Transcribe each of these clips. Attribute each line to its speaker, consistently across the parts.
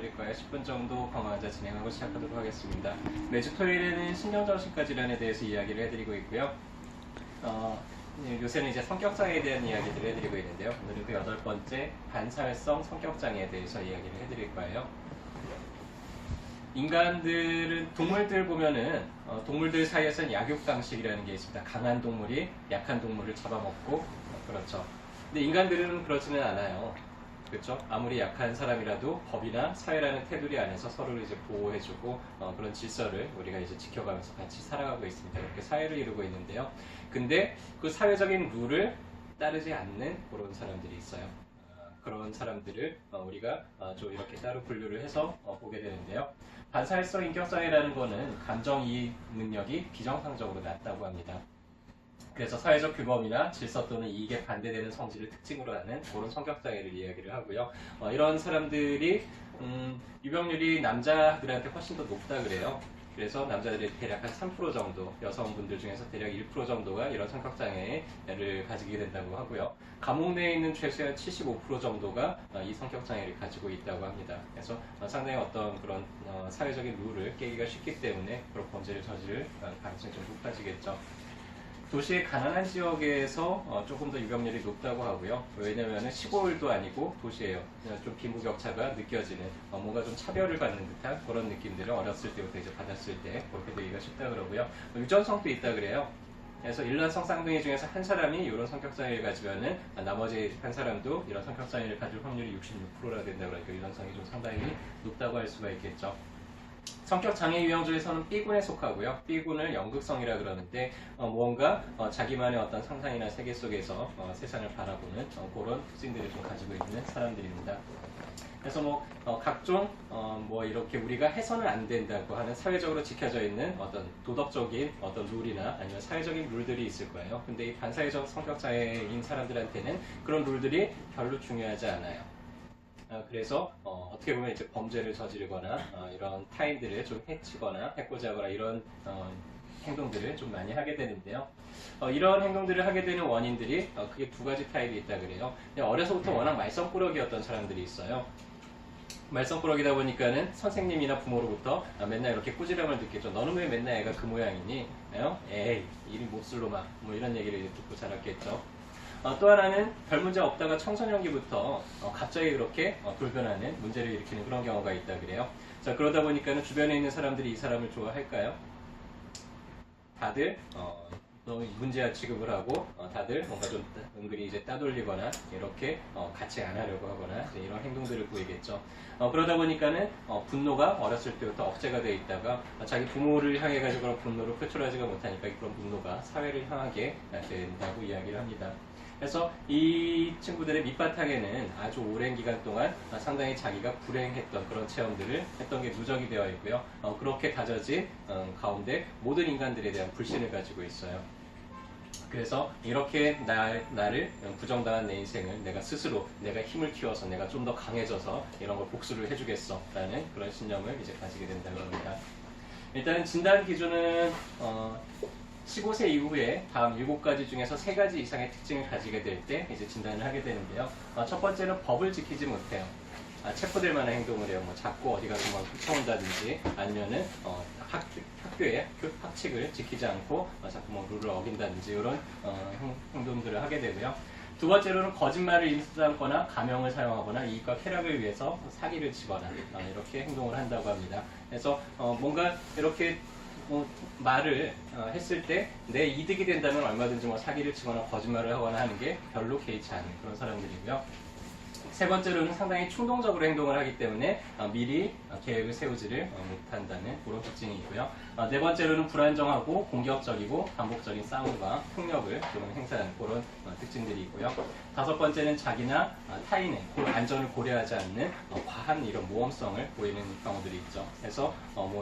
Speaker 1: 신경정신과의 10분 정도 건강환자 진행하고 시작하도록 하겠습니다. 매주 토요일에는 신경정신과 질환에 대해서 이야기를 해드리고 있고요. 요새는 이제 성격장애에 대한 이야기들을 해드리고 있는데요. 오늘은 그 8번째 반사회성 성격장애에 대해서 이야기를 해드릴 거예요. 인간들은, 동물들 보면은 동물들 사이에서는 약육강식이라는 게 있습니다. 강한 동물이 약한 동물을 잡아먹고, 그렇죠. 근데 인간들은 그렇지는 않아요. 그렇죠? 아무리 약한 사람이라도 법이나 사회라는 테두리 안에서 서로를 이제 보호해주고 그런 질서를 우리가 이제 지켜가면서 같이 살아가고 있습니다. 이렇게 사회를 이루고 있는데요. 근데 그 사회적인 룰을 따르지 않는 그런 사람들이 있어요. 그런 사람들을 우리가 좀 이렇게 따로 분류를 해서 보게 되는데요. 반사회성 인격장애라는 거는 감정이입 능력이 비정상적으로 낮다고 합니다. 그래서 사회적 규범이나 질서 또는 이익에 반대되는 성질을 특징으로 하는 그런 성격장애를 이야기를 하고요. 이런 사람들이 유병률이 남자들한테 훨씬 더 높다 그래요. 그래서 남자들이 대략 한 3% 정도, 여성분들 중에서 대략 1% 정도가 이런 성격장애를 가지게 된다고 하고요. 감옥 내에 있는 최소한 75% 정도가 이 성격장애를 가지고 있다고 합니다. 그래서 상당히 어떤 그런 사회적인 룰을 깨기가 쉽기 때문에 그런 범죄를 저지를 가능성이 좀 높아지겠죠. 도시의 가난한 지역에서 조금 더 유병률이 높다고 하고요. 왜냐하면 시골도 아니고 도시예요. 좀 빈부격차가 느껴지는 뭔가 좀 차별을 받는 듯한 그런 느낌들을 어렸을 때부터 이제 받았을 때 그렇게 되기가 쉽다 그러고요. 유전성도 있다 그래요. 그래서 일란성 쌍둥이 중에서 한 사람이 이런 성격장애를 가지면은 나머지 한 사람도 이런 성격장애를 가질 확률이 66%나 된다 그러니까 유전성이 좀 상당히 높다고 할 수가 있겠죠. 성격장애 유형 중에서는 B군에 속하고요. B군을 연극성이라 그러는데 무언가 자기만의 어떤 상상이나 세계 속에서 세상을 바라보는 그런 특징들을 좀 가지고 있는 사람들입니다. 그래서 각종 이렇게 우리가 해서는 안 된다고 하는 사회적으로 지켜져 있는 어떤 도덕적인 어떤 룰이나 아니면 사회적인 룰들이 있을 거예요. 근데 이 반사회적 성격장애인 사람들한테는 그런 룰들이 별로 중요하지 않아요. 그래서 어떻게 보면 이제 범죄를 저지르거나 이런 타인들을 좀 해치거나 해코지 하거나 이런 행동들을 좀 많이 하게 되는데요. 이런 행동들을 하게 되는 원인들이 크게 두 가지 타입이 있다 그래요. 어려서부터 워낙 말썽꾸러기였던 사람들이 있어요. 말썽꾸러기다 보니까는 선생님이나 부모로부터 맨날 이렇게 꾸지람을 듣겠죠. 너는 왜 맨날 애가 그 모양이니? 에이, 이리 못쓸로마. 이런 얘기를 듣고 자랐겠죠. 또 하나는 별 문제 없다가 청소년기부터 갑자기 그렇게 돌변하는 문제를 일으키는 그런 경우가 있다 그래요. 자, 그러다 보니까는 주변에 있는 사람들이 이 사람을 좋아할까요? 다들 문제아 취급을 하고 다들 뭔가 좀 은근히 이제 따돌리거나 이렇게 같이 안 하려고 하거나 이런 행동들을 보이겠죠. 그러다 보니까는 분노가 어렸을 때부터 억제가 돼 있다가 자기 부모를 향해 가지고 그런 분노를 표출하지가 못하니까 그런 분노가 사회를 향하게 된다고 이야기를 합니다. 그래서 이 친구들의 밑바탕에는 아주 오랜 기간 동안 상당히 자기가 불행했던 그런 체험들을 했던 게 누적이 되어 있고요. 그렇게 다져진 가운데 모든 인간들에 대한 불신을 가지고 있어요. 그래서 이렇게 나를 부정당한 내 인생을 내가 스스로 내가 힘을 키워서 내가 좀 더 강해져서 이런 걸 복수를 해주겠어 라는 그런 신념을 이제 가지게 된다고 합니다. 일단은 진단 기준은 15세 이후에 다음 7가지 중에서 3가지 이상의 특징을 가지게 될 때 이제 진단을 하게 되는데요. 첫 번째는 법을 지키지 못해요. 체포될 만한 행동을 해요. 자꾸 어디 가서 훔쳐온다든지 아니면은 학교에 학칙을 지키지 않고 자꾸 룰을 어긴다든지 이런 행동들을 하게 되고요. 두 번째로는 거짓말을 일삼거나 가명을 사용하거나 이익과 쾌락을 위해서 사기를 치거나 이렇게 행동을 한다고 합니다. 그래서 뭔가 이렇게 말을 했을 때 내 이득이 된다면 얼마든지 사기를 치거나 거짓말을 하거나 하는 게 별로 개의치 않은 그런 사람들이고요. 세 번째로는 상당히 충동적으로 행동을 하기 때문에 미리 계획을 세우지를 못한다는 그런 특징이 있고요. 네 번째로는 불안정하고 공격적이고 반복적인 싸움과 폭력을 좀 행사하는 그런 특징들이 있고요. 다섯 번째는 자기나 타인의 안전을 고려하지 않는 과한 이런 모험성을 보이는 경우들이 있죠. 그래서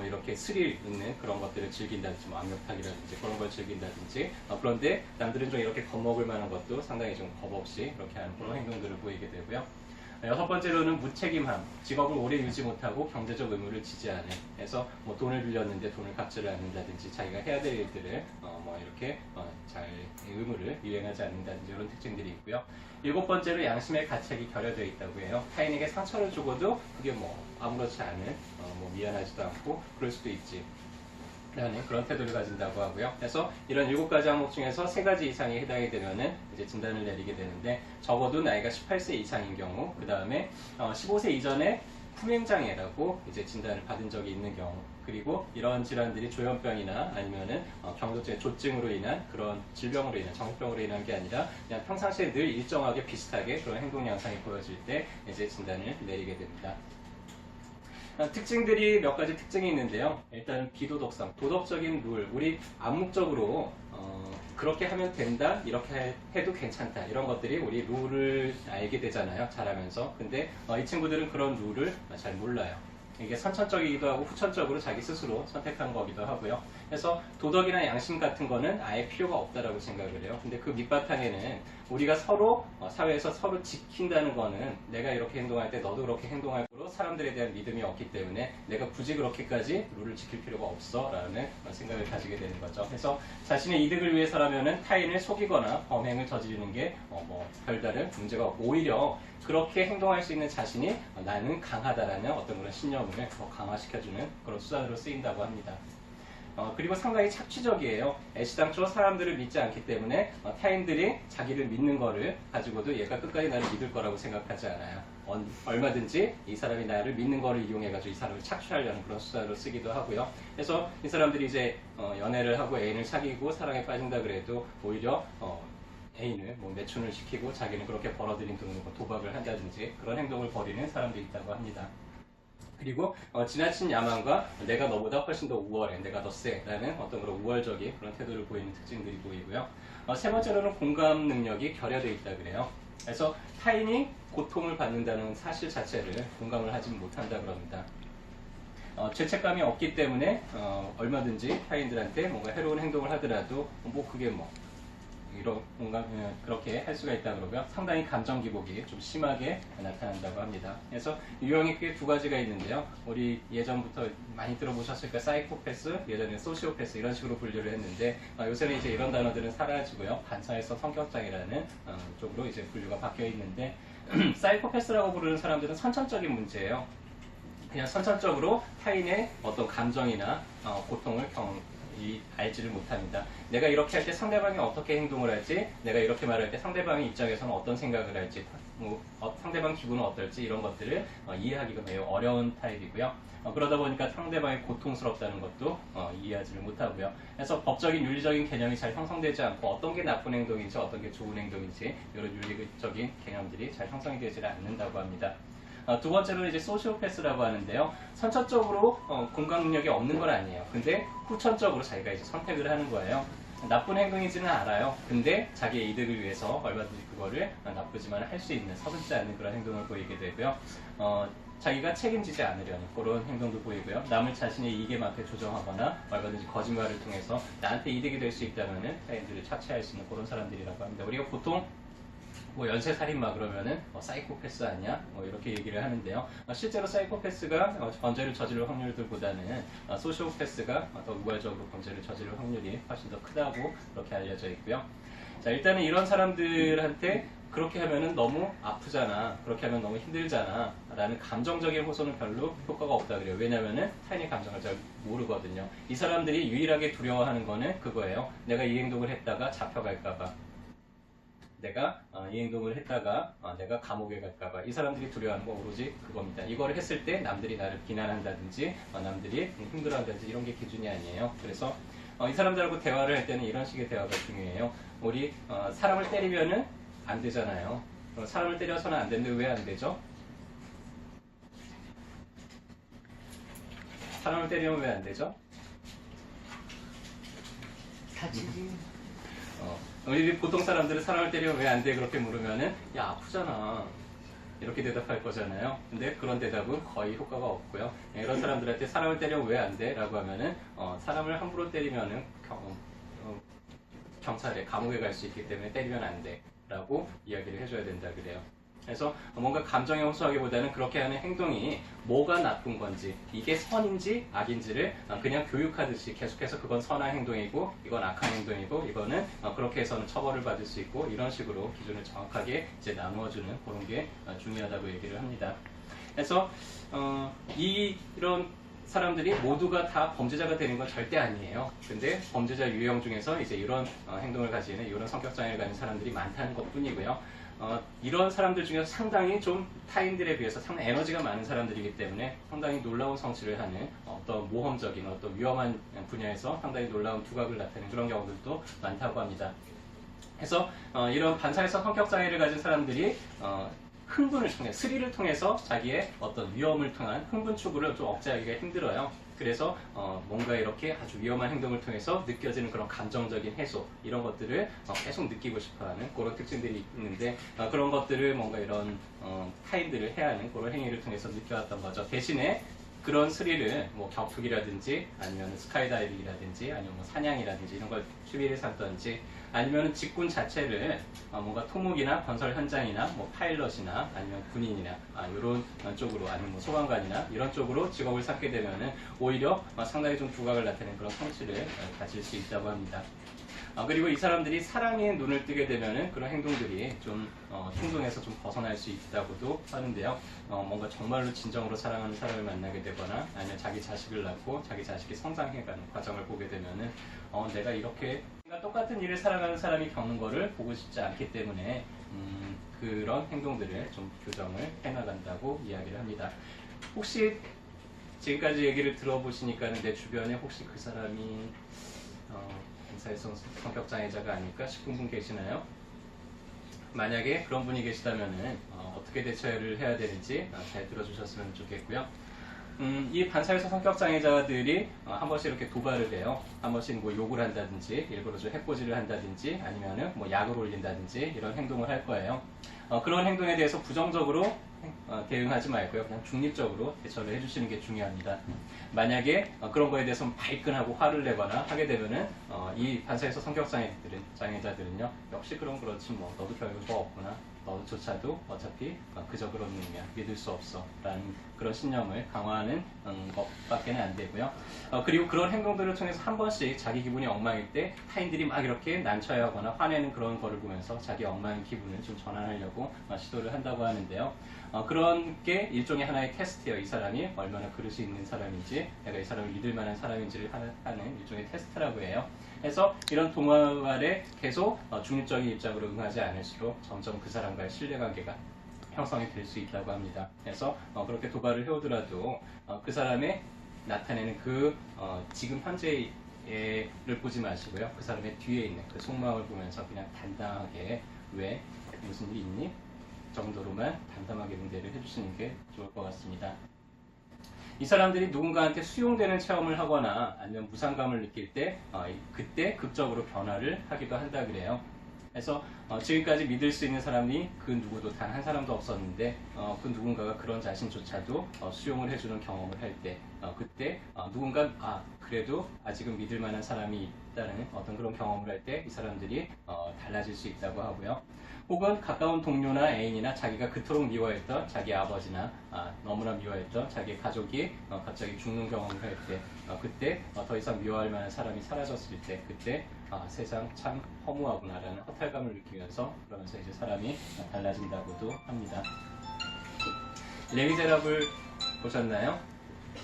Speaker 1: 이렇게 스릴 있는 그런 것들을 즐긴다든지 암벽타기라든지 그런 걸 즐긴다든지 그런데 남들은 좀 이렇게 겁먹을 만한 것도 상당히 좀 겁없이 이렇게 하는 그런 행동들을 보이게 되고요. 여섯 번째로는 무책임함, 직업을 오래 유지 못하고 경제적 의무를 지지 않음. 그래서 뭐 돈을 빌렸는데 돈을 갚지를 않는다든지 자기가 해야 될 일들을 뭐 이렇게 잘 의무를 이행하지 않는다든지 이런 특징들이 있고요. 일곱 번째로 양심의 가책이 결여되어 있다고 해요. 타인에게 상처를 주고도 그게 뭐 아무렇지 않은 뭐 미안하지도 않고 그럴 수도 있지. 라는 그런 태도를 가진다고 하고요. 그래서 이런 7가지 항목 중에서 3가지 이상이 해당이 되면은 이제 진단을 내리게 되는데 적어도 나이가 18세 이상인 경우, 그 다음에 15세 이전에 품행장애라고 이제 진단을 받은 적이 있는 경우, 그리고 이런 질환들이 조현병이나 아니면은 경도증의 조증으로 인한 그런 질병으로 인한 정신병으로 인한 게 아니라 그냥 평상시에 늘 일정하게 비슷하게 그런 행동 양상이 보여질 때 이제 진단을 내리게 됩니다. 특징들이 몇 가지 특징이 있는데요. 일단은 비도덕성, 도덕적인 룰, 우리 암묵적으로 그렇게 하면 된다, 이렇게 해도 괜찮다, 이런 것들이 우리 룰을 알게 되잖아요, 잘하면서. 근데 이 친구들은 그런 룰을 잘 몰라요. 이게 선천적이기도 하고 후천적으로 자기 스스로 선택한 거기도 하고요. 그래서 도덕이나 양심 같은 거는 아예 필요가 없다라고 생각을 해요. 근데 그 밑바탕에는 우리가 서로 사회에서 서로 지킨다는 거는 내가 이렇게 행동할 때 너도 그렇게 행동할 거로 사람들에 대한 믿음이 없기 때문에 내가 굳이 그렇게까지 룰을 지킬 필요가 없어 라는 생각을 가지게 되는 거죠. 그래서 자신의 이득을 위해서라면은 타인을 속이거나 범행을 저지르는 게 뭐 별다른 문제가 없고, 오히려 그렇게 행동할 수 있는 자신이 나는 강하다라는 어떤 그런 신념을 더 강화시켜주는 그런 수단으로 쓰인다고 합니다. 그리고 상당히 착취적이에요. 애시당초 사람들을 믿지 않기 때문에 타인들이 자기를 믿는 거를 가지고도 얘가 끝까지 나를 믿을 거라고 생각하지 않아요. 얼마든지 이 사람이 나를 믿는 거를 이용해가지고 이 사람을 착취하려는 그런 수단으로 쓰기도 하고요. 그래서 이 사람들이 이제 연애를 하고 애인을 사귀고 사랑에 빠진다 그래도 오히려 애인을 뭐 매춘을 시키고 자기는 그렇게 벌어들인 돈으로 도박을 한다든지 그런 행동을 벌이는 사람도 있다고 합니다. 그리고 지나친 야망과 내가 너보다 훨씬 더 우월해, 내가 더 세 라는 어떤 그런 우월적인 그런 태도를 보이는 특징들이 보이고요. 세 번째로는 공감 능력이 결여되어 있다 그래요. 그래서 타인이 고통을 받는다는 사실 자체를 공감을 하지 못한다 그럽니다. 죄책감이 없기 때문에 얼마든지 타인들한테 뭔가 해로운 행동을 하더라도 뭐 그게 뭐 이런 뭔가 그렇게 할 수가 있다 그러고요. 상당히 감정 기복이 좀 심하게 나타난다고 합니다. 그래서 유형이 크게 2가지가 있는데요. 우리 예전부터 많이 들어보셨을까? 사이코패스, 예전에 소시오패스 이런 식으로 분류를 했는데 요새는 이제 이런 단어들은 사라지고요. 반사회성 성격장애라는 쪽으로 이제 분류가 바뀌어 있는데 사이코패스라고 부르는 사람들은 선천적인 문제예요. 그냥 선천적으로 타인의 어떤 감정이나 고통을 알지를 못합니다. 내가 이렇게 할 때 상대방이 어떻게 행동을 할지, 내가 이렇게 말할 때 상대방의 입장에서는 어떤 생각을 할지, 상대방 기분은 어떨지 이런 것들을 이해하기가 매우 어려운 타입이고요. 그러다 보니까 상대방이 고통스럽다는 것도 이해하지를 못하고요. 그래서 법적인 윤리적인 개념이 잘 형성되지 않고 어떤 게 나쁜 행동인지 어떤 게 좋은 행동인지 이런 윤리적인 개념들이 잘 형성이 되지 않는다고 합니다. 2번째로는 이제 소시오패스라고 하는데요. 선천적으로 공감 능력이 없는 건 아니에요. 근데 후천적으로 자기가 이제 선택을 하는 거예요. 나쁜 행동이지는 알아요. 근데 자기의 이득을 위해서 얼마든지 그거를 나쁘지만 할 수 있는 서슴지 않는 그런 행동을 보이게 되고요. 자기가 책임지지 않으려는 그런 행동도 보이고요. 남을 자신의 이익에 맞게 조정하거나 얼마든지 거짓말을 통해서 나한테 이득이 될 수 있다면은 타인들을 착취할 수 있는 그런 사람들이라고 합니다. 우리가 보통 뭐 연쇄살인마 그러면은 사이코패스 아니야? 뭐 이렇게 얘기를 하는데요. 실제로 사이코패스가 범죄를 저지를 확률들보다는 소시오패스가 더 우발적으로 범죄를 저지를 확률이 훨씬 더 크다고 그렇게 알려져 있고요. 자, 일단은 이런 사람들한테 그렇게 하면은 너무 아프잖아, 그렇게 하면 너무 힘들잖아 라는 감정적인 호소는 별로 효과가 없다 그래요. 왜냐면은 타인의 감정을 잘 모르거든요. 이 사람들이 유일하게 두려워하는 거는 그거예요. 내가 이 행동을 했다가 잡혀갈까봐, 내가 이 행동을 했다가 내가 감옥에 갈까봐, 이 사람들이 두려워하는 건 오로지 그겁니다. 이거를 했을 때 남들이 나를 비난한다든지 남들이 힘들어한다든지 이런 게 기준이 아니에요. 그래서 이 사람들하고 대화를 할 때는 이런 식의 대화가 중요해요. 우리 사람을 때리면은 안 되잖아요. 사람을 때려서는 안 되는데 왜 안 되죠? 사람을 때리면 왜 안 되죠?
Speaker 2: 다치지.
Speaker 1: 우리 보통 사람들은 사람을 때리면 왜 안 돼? 그렇게 물으면은 야 아프잖아 이렇게 대답할 거잖아요. 근데 그런 대답은 거의 효과가 없고요. 이런 사람들한테 사람을 때리면 왜 안 돼? 라고 하면은 사람을 함부로 때리면은 경찰에 감옥에 갈 수 있기 때문에 때리면 안 돼 라고 이야기를 해줘야 된다 그래요. 그래서 뭔가 감정에 호소하기보다는 그렇게 하는 행동이 뭐가 나쁜 건지, 이게 선인지 악인지를 그냥 교육하듯이 계속해서 그건 선한 행동이고 이건 악한 행동이고 이거는 그렇게 해서는 처벌을 받을 수 있고 이런 식으로 기준을 정확하게 이제 나누어주는 그런 게 중요하다고 얘기를 합니다. 그래서 이런 사람들이 모두가 다 범죄자가 되는 건 절대 아니에요. 근데 범죄자 유형 중에서 이제 이런 행동을 가지는, 이런 성격 장애를 가진 사람들이 많다는 것 뿐이고요. 이런 사람들 중에서 상당히 좀 타인들에 비해서 상당히 에너지가 많은 사람들이기 때문에 상당히 놀라운 성취를 하는 어떤 모험적인 어떤 위험한 분야에서 상당히 놀라운 두각을 나타내는 그런 경우들도 많다고 합니다. 그래서 이런 반사회성 성격 장애를 가진 사람들이 흥분을 통해, 스릴을 통해서 자기의 어떤 위험을 통한 흥분 추구를 좀 억제하기가 힘들어요. 그래서 뭔가 이렇게 아주 위험한 행동을 통해서 느껴지는 그런 감정적인 해소, 이런 것들을 계속 느끼고 싶어하는 그런 특징들이 있는데, 그런 것들을 뭔가 이런 타인들을 해하는 그런 행위를 통해서 느껴왔던 거죠. 대신에 그런 스릴을 뭐 격투기라든지 아니면 스카이다이빙이라든지 아니면 뭐 사냥이라든지 이런 걸 취미를 삼든지, 아니면 직군 자체를 뭔가 토목이나 건설 현장이나 뭐 파일럿이나 아니면 군인이나 이런 쪽으로, 아니면 뭐 소방관이나 이런 쪽으로 직업을 삼게 되면은 오히려 상당히 좀 두각을 나타내는 그런 성취를 가질 수 있다고 합니다. 그리고 이 사람들이 사랑에 눈을 뜨게 되면은 그런 행동들이 좀 충동에서 좀 벗어날 수 있다고도 하는데요. 뭔가 정말로 진정으로 사랑하는 사람을 만나게 되거나 아니면 자기 자식을 낳고 자기 자식이 성장해가는 과정을 보게 되면은 내가 이렇게 똑같은 일을 사랑하는 사람이 겪는 거를 보고 싶지 않기 때문에 그런 행동들을 좀 교정을 해나간다고 이야기를 합니다. 혹시 지금까지 얘기를 들어보시니까는 내 주변에 혹시 그 사람이 반사회성 성격장애자가 아닐까 싶은 분 계시나요? 만약에 그런 분이 계시다면은 어떻게 대처를 해야 되는지 잘 들어주셨으면 좋겠고요. 이 반사회성 성격장애자들이 한 번씩 이렇게 도발을 해요. 한 번씩 뭐 욕을 한다든지, 일부러 좀 해코지를 한다든지, 아니면은 뭐 약을 올린다든지 이런 행동을 할 거예요. 그런 행동에 대해서 부정적으로 대응하지 말고요. 그냥 중립적으로 대처를 해주시는 게 중요합니다. 만약에 그런 거에 대해서 발끈하고 화를 내거나 하게 되면은 이 반사회성 성격장애자들은요, 역시 그럼 그렇지 뭐 너도 별거 없구나, 너조차도 어차피 그저 그런 놈이야, 믿을 수 없어 라는 그런 신념을 강화하는 것밖에 안 되고요. 그리고 그런 행동들을 통해서 한 번씩 자기 기분이 엉망일 때 타인들이 막 이렇게 난처해하거나 화내는 그런 거를 보면서 자기 엉망인 기분을 좀 전환하려고 시도를 한다고 하는데요. 그런 게 일종의 하나의 테스트예요. 이 사람이 얼마나 그릇이 있는 사람인지, 내가 이 사람을 믿을 만한 사람인지를 하는 일종의 테스트라고 해요. 그래서 이런 동화말에 계속 중립적인 입장으로 응하지 않을수록 점점 그 사람과의 신뢰관계가 형성이 될 수 있다고 합니다. 그래서 그렇게 도발을 해오더라도 그 사람의 나타내는 그 지금 현재를 보지 마시고요. 그 사람의 뒤에 있는 그 속마음을 보면서 그냥 당당하게 왜 무슨 일이 있니? 정도로만 담담하게 응대를 해주시는 게 좋을 것 같습니다. 이 사람들이 누군가한테 수용되는 체험을 하거나 아니면 무상감을 느낄 때 그때 극적으로 변화를 하기도 한다 그래요. 그래서 지금까지 믿을 수 있는 사람이 그 누구도 단 한 사람도 없었는데 그 누군가가 그런 자신조차도 수용을 해주는 경험을 할 때 그때 누군가 그래도 아직은 믿을 만한 사람이 있다는 어떤 그런 경험을 할 때 이 사람들이 달라질 수 있다고 하고요. 혹은 가까운 동료나 애인이나 자기가 그토록 미워했던 자기 아버지나 너무나 미워했던 자기 가족이 갑자기 죽는 경험을 할 때 그때 더 이상 미워할 만한 사람이 사라졌을 때 그때 세상 참 허무하구나라는 허탈감을 느끼면서 그러면서 이제 사람이 달라진다고도 합니다. 레미제라블 보셨나요?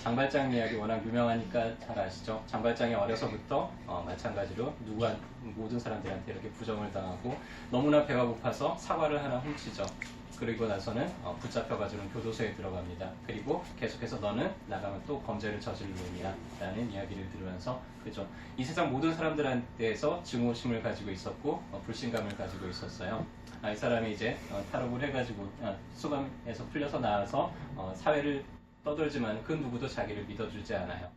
Speaker 1: 장발장 이야기 워낙 유명하니까 잘 아시죠? 장발장이 어려서부터 마찬가지로 모든 사람들한테 이렇게 부정을 당하고 너무나 배가 고파서 사과를 하나 훔치죠. 그리고 나서는 붙잡혀가지고 교도소에 들어갑니다. 그리고 계속해서 너는 나가면 또 범죄를 저지를 놈이야 라는 이야기를 들으면서 그죠? 이 세상 모든 사람들한테서 증오심을 가지고 있었고 불신감을 가지고 있었어요. 이 사람이 이제 탈옥을 해가지고 수감에서 풀려서 나와서 사회를 떠돌지만 그 누구도 자기를 믿어주지 않아요.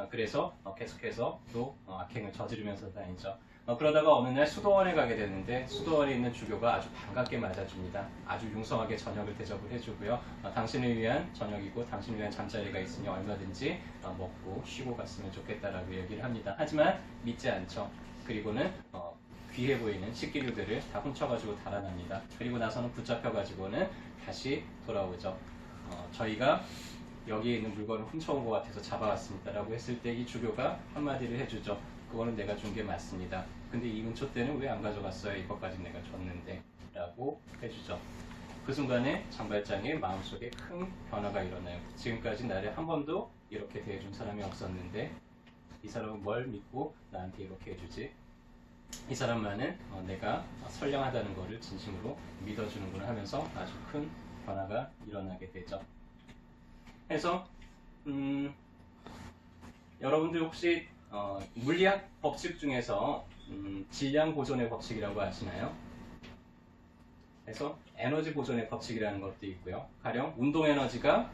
Speaker 1: 그래서 계속해서 또 악행을 저지르면서 다니죠. 그러다가 어느 날 수도원에 가게 되는데 수도원에 있는 주교가 아주 반갑게 맞아줍니다. 아주 융성하게 저녁을 대접을 해주고요. 당신을 위한 저녁이고 당신을 위한 잠자리가 있으니 얼마든지 먹고 쉬고 갔으면 좋겠다라고 얘기를 합니다. 하지만 믿지 않죠. 그리고는 귀해 보이는 식기류들을 다 훔쳐가지고 달아납니다. 그리고 나서는 붙잡혀가지고는 다시 돌아오죠. 저희가 여기에 있는 물건을 훔쳐온 것 같아서 잡아왔습니다 라고 했을 때 이 주교가 한마디를 해주죠. 그거는 내가 준 게 맞습니다. 근데 이 은초 때는 왜 안 가져갔어요? 이것까지 내가 줬는데 라고 해주죠. 그 순간에 장발장의 마음속에 큰 변화가 일어나요. 지금까지 나를 한 번도 이렇게 대해준 사람이 없었는데 이 사람은 뭘 믿고 나한테 이렇게 해주지? 이 사람만은 내가 선량하다는 것을 진심으로 믿어주는구나 하면서 아주 큰 변화가 일어나게 되죠. 그래서 여러분들 혹시 물리학 법칙 중에서 질량 보존의 법칙이라고 아시나요? 그래서 에너지 보존의 법칙이라는 것도 있고요. 가령 운동 에너지가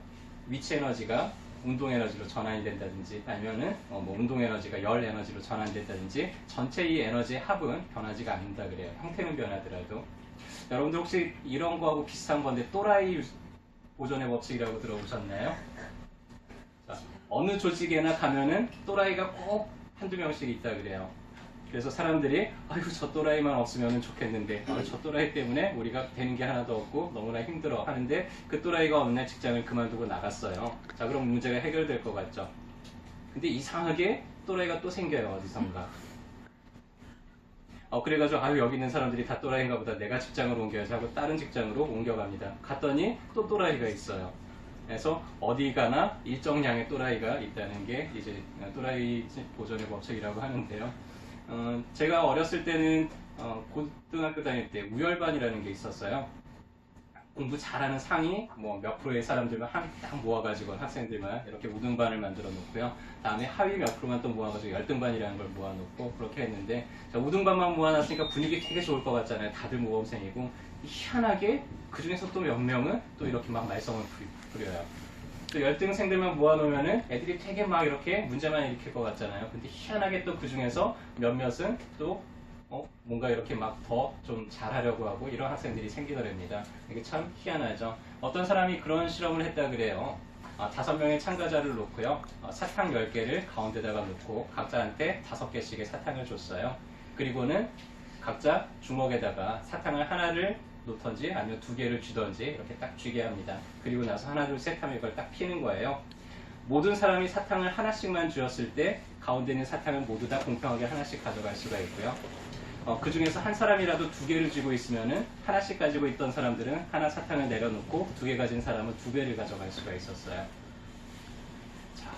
Speaker 1: 위치 에너지가 운동 에너지로 전환이 된다든지 아니면은 운동 에너지가 열 에너지로 전환된다든지 전체 이 에너지의 합은 변하지가 않는다 그래요. 형태는 변하더라도. 여러분들 혹시 이런 거하고 비슷한 건데 또라이 보존의 법칙이라고 들어보셨나요? 자, 어느 조직에나 가면은 또라이가 꼭 한두 명씩 있다 그래요. 그래서 사람들이 아이고 저 또라이만 없으면 좋겠는데 저 또라이 때문에 우리가 되는 게 하나도 없고 너무나 힘들어 하는데 그 또라이가 어느 날 직장을 그만두고 나갔어요. 자, 그럼 문제가 해결될 것 같죠. 근데 이상하게 또라이가 또 생겨요. 어디선가. 그래가지고 아유 여기 있는 사람들이 다 또라이인가 보다 내가 직장을 옮겨야지 하고 다른 직장으로 옮겨갑니다. 갔더니 또 또라이가 있어요. 그래서 어디 가나 일정량의 또라이가 있다는 게 이제 또라이 보존의 법칙이라고 하는데요. 제가 어렸을 때는 고등학교 다닐 때 우열반이라는 게 있었어요. 공부 잘하는 상위 몇 프로의 사람들만 한 딱 모아가지고 학생들만 이렇게 우등반을 만들어 놓고요. 다음에 하위 몇 프로만 또 모아가지고 열등반이라는 걸 모아놓고 그렇게 했는데 자, 우등반만 모아놨으니까 분위기 되게 좋을 것 같잖아요. 다들 모범생이고 희한하게 그 중에서 또 몇 명은 또 이렇게 막 말썽을 부려요. 또 열등생들만 모아놓으면은 애들이 되게 막 이렇게 문제만 일으킬 것 같잖아요. 근데 희한하게 또 그 중에서 몇몇은 또 뭔가 이렇게 막 더 좀 잘하려고 하고 이런 학생들이 생기더랍니다. 이게 참 희한하죠. 어떤 사람이 그런 실험을 했다 그래요. 5명의 참가자를 놓고요. 사탕 10개를 가운데다가 놓고 각자한테 5개씩의 사탕을 줬어요. 그리고는 각자 주먹에다가 사탕을 하나를 놓던지 아니면 2개를 쥐던지 이렇게 딱 쥐게 합니다. 그리고 나서 하나 둘 셋 하면 이걸 딱 피는 거예요. 모든 사람이 사탕을 하나씩만 쥐었을 때 가운데 있는 사탕을 모두 다 공평하게 하나씩 가져갈 수가 있고요. 그 중에서 한 사람이라도 2개를 쥐고 있으면은 하나씩 가지고 있던 사람들은 하나 사탕을 내려놓고 2개 가진 사람은 2배를 가져갈 수가 있었어요. 자,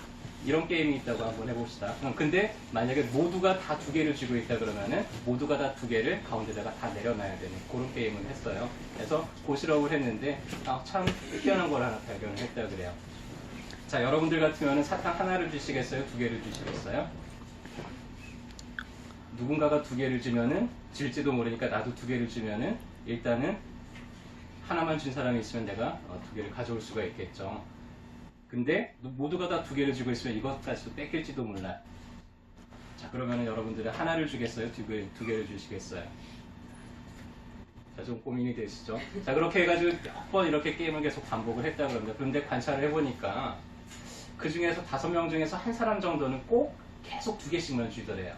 Speaker 1: 이런 게임이 있다고 한번 해봅시다. 근데 만약에 모두가 다 2개를 쥐고 있다 그러면은 모두가 다 2개를 가운데다가 다 내려놔야 되는 그런 게임을 했어요. 그래서 고실험을 했는데 참 희한한 걸 하나 발견을 했다 그래요. 자, 여러분들 같으면 사탕 하나를 주시겠어요? 2개를 주시겠어요? 누군가가 2개를 주면은 질지도 모르니까 나도 2개를 주면은 일단은 하나만 준 사람이 있으면 내가 2개를 가져올 수가 있겠죠. 근데 모두가 다 2개를 주고 있으면 이것까지도 뺏길지도 몰라. 자, 그러면은 여러분들은 하나를 주겠어요? 2개를 주시겠어요? 자, 좀 고민이 되시죠? 자, 그렇게 해가지고 몇 번 이렇게 게임을 계속 반복을 했다고 합니다. 그런데 관찰을 해보니까 그 중에서 5명 중에서 한 사람 정도는 꼭 계속 2개씩만 주더래요.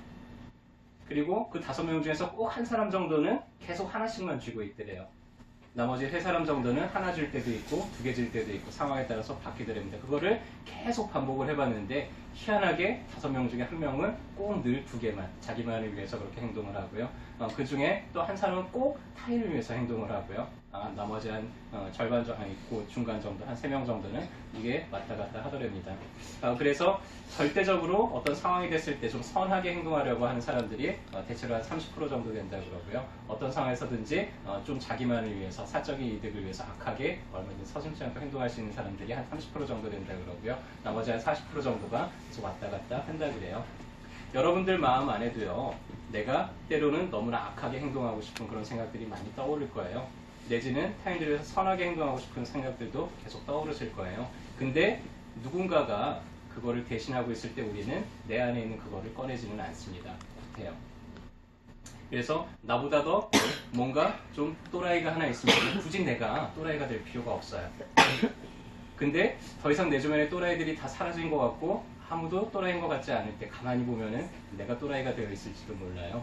Speaker 1: 그리고 그 5명 중에서 꼭 한 사람 정도는 계속 하나씩만 쥐고 있더래요. 나머지 3사람 정도는 하나 줄 때도 있고 2개 줄 때도 있고 상황에 따라서 바뀌더랍니다. 그거를 계속 반복을 해봤는데 희한하게 5명 중에 1명은 꼭 늘 2개만 자기만을 위해서 그렇게 행동을 하고요. 그 중에 또 한 사람은 꼭 타인을 위해서 행동을 하고요. 나머지 한 절반 정도, 중간 정도, 한 3명 정도는 이게 왔다 갔다 하더랍니다. 그래서 절대적으로 어떤 상황이 됐을 때 좀 선하게 행동하려고 하는 사람들이 대체로 한 30% 정도 된다고 그러고요. 어떤 상황에서든지 좀 자기만을 위해서 사적인 이득을 위해서 악하게 얼마든지 서슴지 않고 행동할 수 있는 사람들이 한 30% 정도 된다고 그러고요. 나머지 한 40% 정도가 계속 왔다 갔다 한다 그래요. 여러분들 마음 안에도요. 내가 때로는 너무나 악하게 행동하고 싶은 그런 생각들이 많이 떠오를 거예요. 내지는 타인들을 위해서 선하게 행동하고 싶은 생각들도 계속 떠오르실 거예요. 근데 누군가가 그거를 대신하고 있을 때 우리는 내 안에 있는 그거를 꺼내지는 않습니다. 못해요. 그래서 나보다 더 뭔가 좀 또라이가 하나 있으면 굳이 내가 또라이가 될 필요가 없어요. 근데 더 이상 내 주변에 또라이들이 다 사라진 것 같고 아무도 또라이인 것 같지 않을 때 가만히 보면은 내가 또라이가 되어 있을지도 몰라요.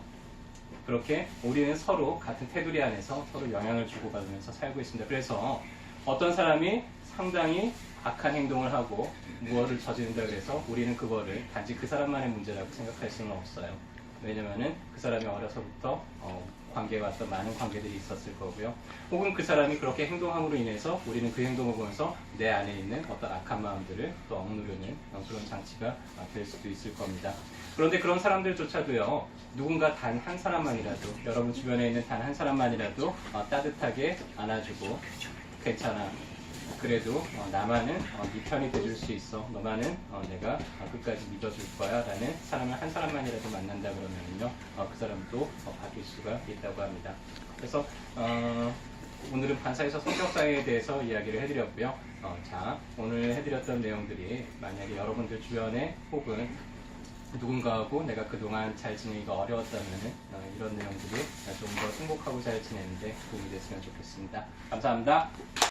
Speaker 1: 그렇게 우리는 서로 같은 테두리 안에서 서로 영향을 주고받으면서 살고 있습니다. 그래서 어떤 사람이 상당히 악한 행동을 하고 무엇을 저지른다 그래서 우리는 그거를 단지 그 사람만의 문제라고 생각할 수는 없어요. 왜냐면은 그 사람이 어려서부터 관계가 어떤 많은 관계들이 있었을 거고요. 혹은 그 사람이 그렇게 행동함으로 인해서 우리는 그 행동을 보면서 내 안에 있는 어떤 악한 마음들을 또 억누르는 그런 장치가 될 수도 있을 겁니다. 그런데 그런 사람들조차도요, 누군가 단 한 사람만이라도, 여러분 주변에 있는 단 한 사람만이라도 따뜻하게 안아주고, 괜찮아, 그래도 나만은 네 편이 돼줄 수 있어, 너만은 내가 끝까지 믿어줄 거야 라는 사람을 한 사람만이라도 만난다 그러면요, 그 사람도 바뀔 수가 있다고 합니다. 그래서 오늘은 반사에서 성격사에 대해서 이야기를 해드렸고요. 자, 오늘 해드렸던 내용들이 만약에 여러분들 주변에 혹은 누군가하고 내가 그동안 잘 지내기가 어려웠다면 이런 내용들이 좀 더 행복하고 잘 지내는데 도움이 됐으면 좋겠습니다. 감사합니다.